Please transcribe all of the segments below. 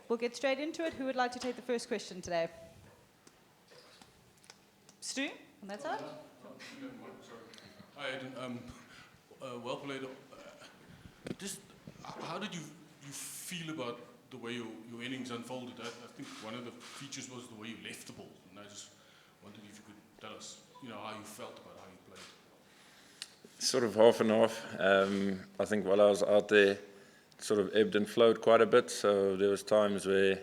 we'll get straight into it. Who would like to take the first question today? Stu, on that side? Hi, Aiden. Well played. Just how did you feel about the way your innings unfolded? I think one of the features was the way you left the ball, and I just wondered if you could tell us, how you felt about how you played. Sort of half and half. I think while I was out there, it sort of ebbed and flowed quite a bit. So there was times where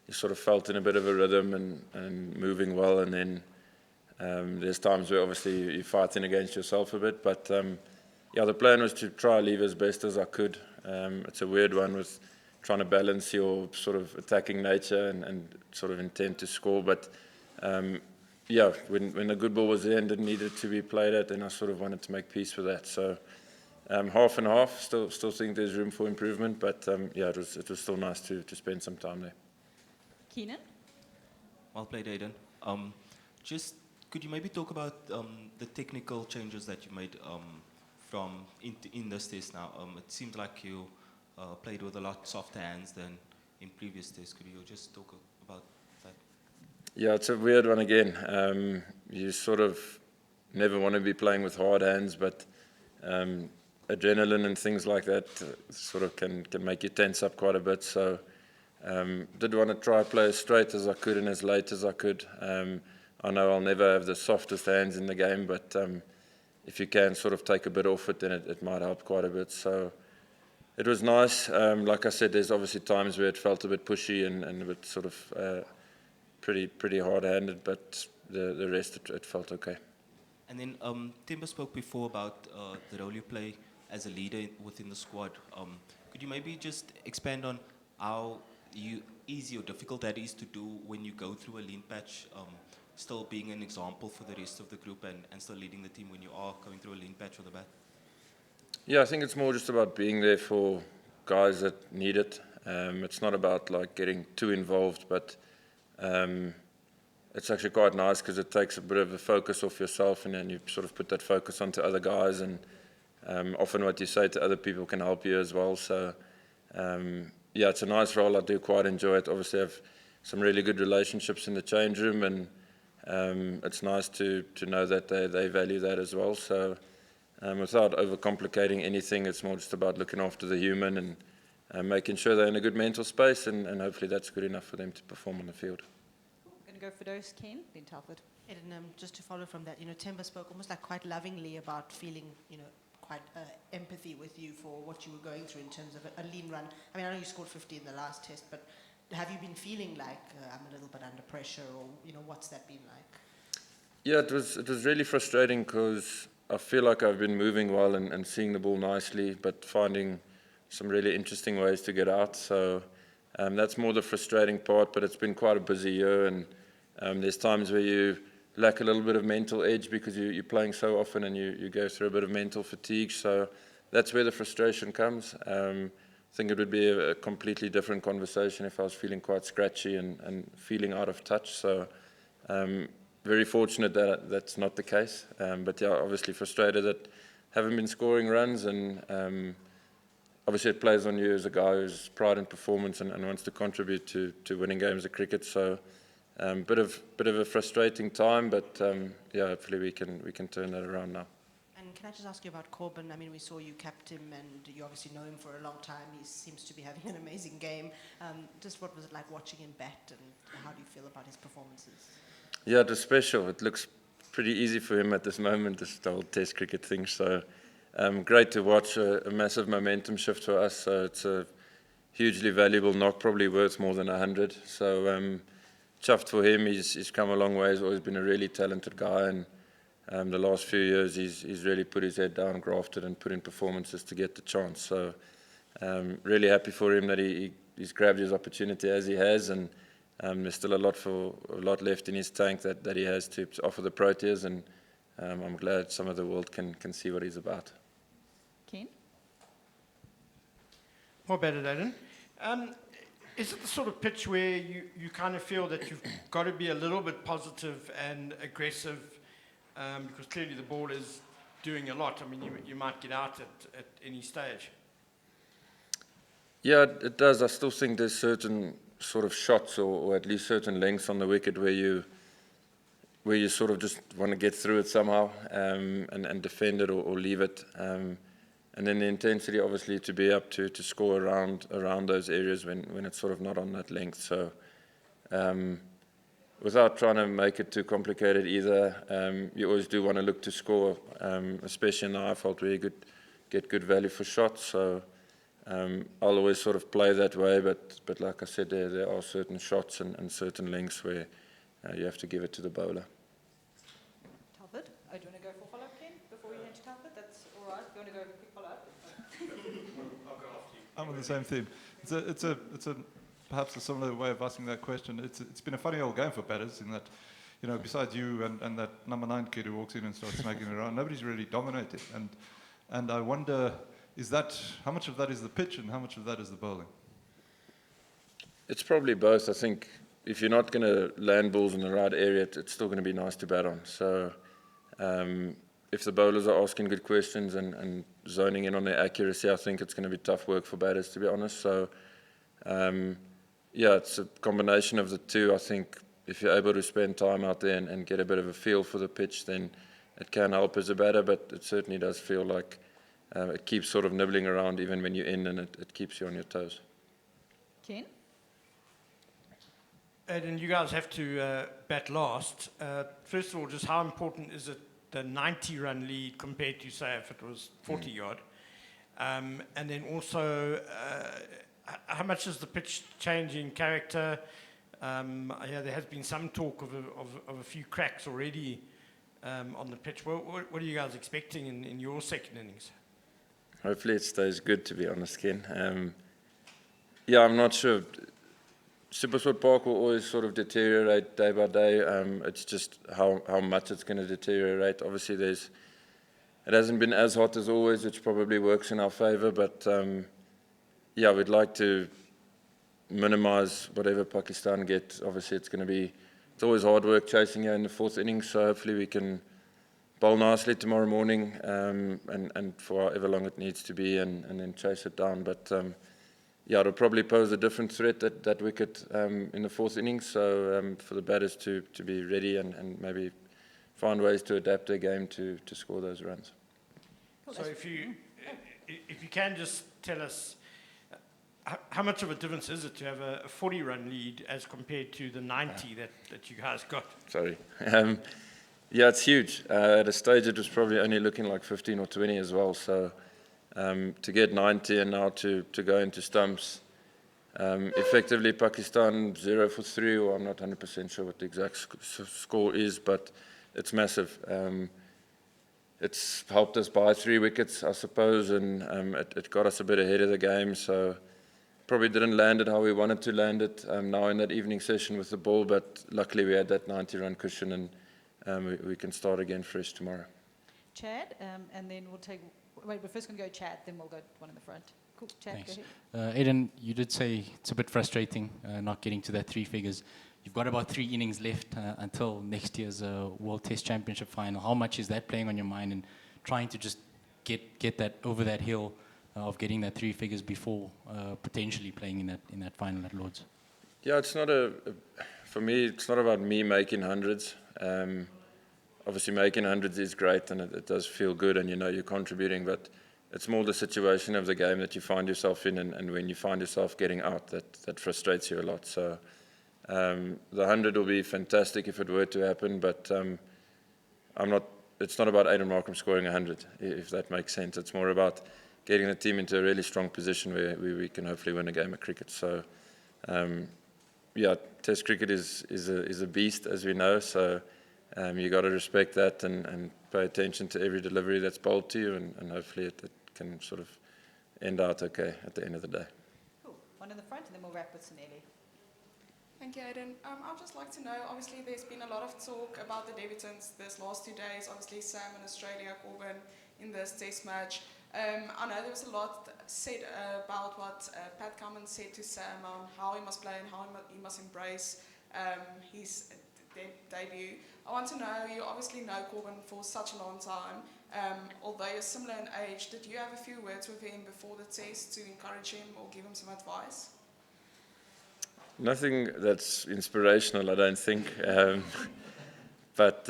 you sort of felt in a bit of a rhythm and moving well, and then there's times where obviously you're fighting against yourself a bit. But the plan was to try leave as best as I could. It's a weird one with trying to balance your sort of attacking nature and sort of intent to score. But when the good ball was there and didn't need it to be played at, then I sort of wanted to make peace with that. So half and half. Still think there's room for improvement. But it was still nice to spend some time there. Keenan? Well played, Aiden. Just could you maybe talk about the technical changes that you made in this test now? It seemed like you played with a lot softer hands than in previous tests. Could you just talk about that? Yeah, it's a weird one again. You sort of never want to be playing with hard hands, but adrenaline and things like that sort of can make you tense up quite a bit. So did want to try play as straight as I could and as late as I could. I know I'll never have the softest hands in the game, but if you can sort of take a bit off it, then it might help quite a bit. So it was nice. Like I said, there's obviously times where it felt a bit pushy and a bit sort of pretty hard-handed, but the rest it felt okay. And then Timber spoke before about the role you play as a leader within the squad. Could you maybe just expand on how easy or difficult that is to do when you go through a lean patch, still being an example for the rest of the group and still leading the team when you are going through a lean patch with the bat? Yeah, I think it's more just about being there for guys that need it. It's not about like getting too involved, but it's actually quite nice because it takes a bit of the focus off yourself, and then you sort of put that focus onto other guys, and often what you say to other people can help you as well. So it's a nice role. I do quite enjoy it. Obviously I have some really good relationships in the change room, and it's nice to know that they value that as well. So without overcomplicating anything, it's more just about looking after the human and making sure they're in a good mental space, and hopefully that's good enough for them to perform on the field. We're going to go for those, Ken, then Telford. Aiden, just to follow from that, Timber spoke almost like quite lovingly about feeling, quite empathy with you for what you were going through in terms of a lean run. I mean, I know you scored 50 in the last test, but have you been feeling like I'm a little bit under pressure, or what's that been like? Yeah, it was really frustrating because I feel like I've been moving well and seeing the ball nicely, but finding some really interesting ways to get out. So that's more the frustrating part, but it's been quite a busy year, and there's times where you lack a little bit of mental edge because you're playing so often and you go through a bit of mental fatigue. So that's where the frustration comes. I think it would be a completely different conversation if I was feeling quite scratchy and feeling out of touch. So very fortunate that that's not the case. But obviously frustrated that haven't been scoring runs, and obviously it plays on you as a guy who's pride in performance and wants to contribute to winning games of cricket. So bit of a frustrating time, but hopefully we can turn that around now. And can I just ask you about Corbin? I mean, we saw you capped him, and you obviously know him for a long time. He seems to be having an amazing game. Just what was it like watching him bat, and how do you feel about his performances? Yeah, it was special. It looks pretty easy for him at this moment, this whole Test cricket thing. So great to watch, a massive momentum shift for us. So it's a hugely valuable knock, probably worth more than 100. So chuffed for him. He's come a long way. He's always been a really talented guy, and the last few years he's really put his head down, grafted, and put in performances to get the chance. So really happy for him that he's grabbed his opportunity as he has, and there's still a lot left in his tank that he has to offer the Proteas, and I'm glad some of the world can see what he's about. Ken? More better, Aiden. Is it the sort of pitch where you kind of feel that you've got to be a little bit positive and aggressive, because clearly the ball is doing a lot? I mean, you might get out at any stage. Yeah, it does. I still think there's certain sort of shots or at least certain lengths on the wicket where you sort of just want to get through it somehow and defend it or leave it. And then the intensity, obviously, to be up to score around those areas when it's sort of not on that length. So without trying to make it too complicated either, you always do want to look to score, especially in the high fault where you could get good value for shots. So I'll always sort of play that way, but like I said, there are certain shots and certain lengths where you have to give it to the bowler. Telford. Oh, do you want to go for follow-up, Ken, before you head to Telford? That's all right. Do you want to go quick follow-up? I'm on the same theme. It's a perhaps a similar way of asking that question. It's been a funny old game for batters in that, besides you and that number 9 kid who walks in and starts smacking it around, nobody's really dominated. And I wonder, how much of that is the pitch and how much of that is the bowling? It's probably both. I think if you're not going to land balls in the right area, it's still going to be nice to bat on. So if the bowlers are asking good questions and zoning in on their accuracy, I think it's going to be tough work for batters, to be honest. So, it's a combination of the two. I think if you're able to spend time out there and get a bit of a feel for the pitch, then it can help as a batter, but it certainly does feel like it keeps sort of nibbling around even when you're in, and it keeps you on your toes. Ken? Aiden, you guys have to bat last. First of all, just how important is it, the 90-run lead compared to, say, if it was 40-yard? And then also, how much is the pitch changing character? There has been some talk of a few cracks already on the pitch. What are you guys expecting in your second innings? Hopefully it stays good, to be honest, Ken. I'm not sure. Supersport Park will always sort of deteriorate day by day. It's just how much it's going to deteriorate. Obviously, it hasn't been as hot as always, which probably works in our favour. But we'd like to minimise whatever Pakistan get. Obviously, it's always hard work chasing here in the fourth innings. So hopefully we can bowl nicely tomorrow morning and for however long it needs to be, and then chase it down. But it'll probably pose a different threat, that wicket in the fourth innings. So for the batters to be ready and maybe find ways to adapt their game to score those runs. So if you can just tell us, how much of a difference is it to have a 40-run lead as compared to the 90 that you guys got? Sorry. It's huge. At a stage it was probably only looking like 15 or 20 as well. So to get 90 and now to go into stumps, effectively Pakistan 0 for 3, or I'm not 100% sure what the exact score is, but it's massive. It's helped us by 3 wickets, I suppose, and it got us a bit ahead of the game. So probably didn't land it how we wanted to land it now in that evening session with the ball, but luckily we had that 90-run cushion, and we can start again fresh tomorrow. Chad, and then we'll take... Wait, we're first going to go Chad, then we'll go one in the front. Cool, Chad, Thanks. go ahead. Aiden, you did say it's a bit frustrating not getting to that 3 figures. You've got about 3 innings left until next year's World Test Championship final. How much is that playing on your mind and trying to just get that over that hill of getting that 3 figures before potentially playing in that final at Lord's? It's not for me, it's not about me making hundreds. Obviously making hundreds is great and it does feel good and you're contributing, but it's more the situation of the game that you find yourself in, and when you find yourself getting out, that frustrates you a lot. So the 100 will be fantastic if it were to happen, but it's not about Aiden Markram scoring 100, if that makes sense. It's more about getting the team into a really strong position where we can hopefully win a game of cricket. So Test cricket is a beast, as we know, so you got to respect that and pay attention to every delivery that's bowled to you, and hopefully it can sort of end out okay at the end of the day. Cool. One in the front, and then we'll wrap with Suneli. Thank you, Aiden. I'd just like to know, obviously there's been a lot of talk about the debutants this last 2 days, obviously Sam in Australia, Corbin in this test match. I know there was a lot said about what Pat Cummins said to Sam on how he must play and how he must embrace his debut. I want to know, you obviously know Corbin for such a long time, although you're similar in age, did you have a few words with him before the test to encourage him or give him some advice? Nothing that's inspirational, I don't think. But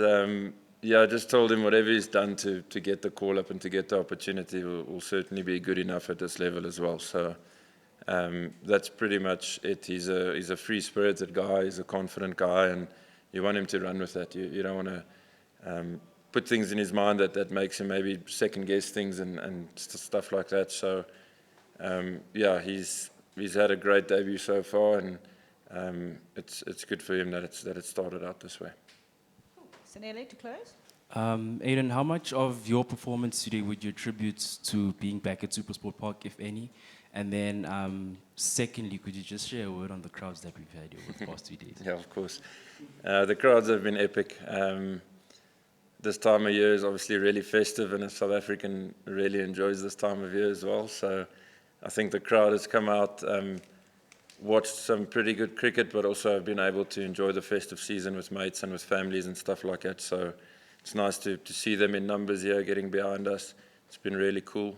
yeah, I just told him whatever he's done to get the call up and to get the opportunity will certainly be good enough at this level as well. So that's pretty much it. He's a free-spirited guy. He's a confident guy, and you want him to run with that. You don't want to put things in his mind that makes him maybe second-guess things and stuff like that. So yeah, he's had a great debut so far, and it's good for him that it started out this way. Sanele, to close. Aiden, how much of your performance today would you attribute to being back at SuperSport Park, if any? And then, secondly, could you just share a word on the crowds that we've had over the past 2 days? Yeah, of course. The crowds have been epic. This time of year is obviously really festive, and a South African really enjoys this time of year as well. So I think the crowd has come out, watched some pretty good cricket, but also have been able to enjoy the festive season with mates and with families and stuff like that. So it's nice to see them in numbers here, getting behind us. It's been really cool.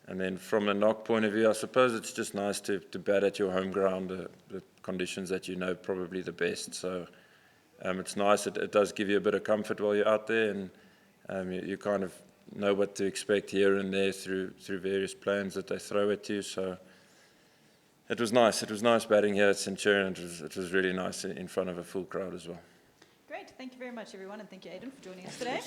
And then from a knock point of view, I suppose it's just nice to bat at your home ground, the conditions that you know probably the best. So it's nice. It does give you a bit of comfort while you're out there, and you kind of know what to expect here and there through various plans that they throw at you. So it was nice. It was nice batting here at Centurion. It was really nice in front of a full crowd as well. Great. Thank you very much, everyone, and thank you, Aiden, for joining us today.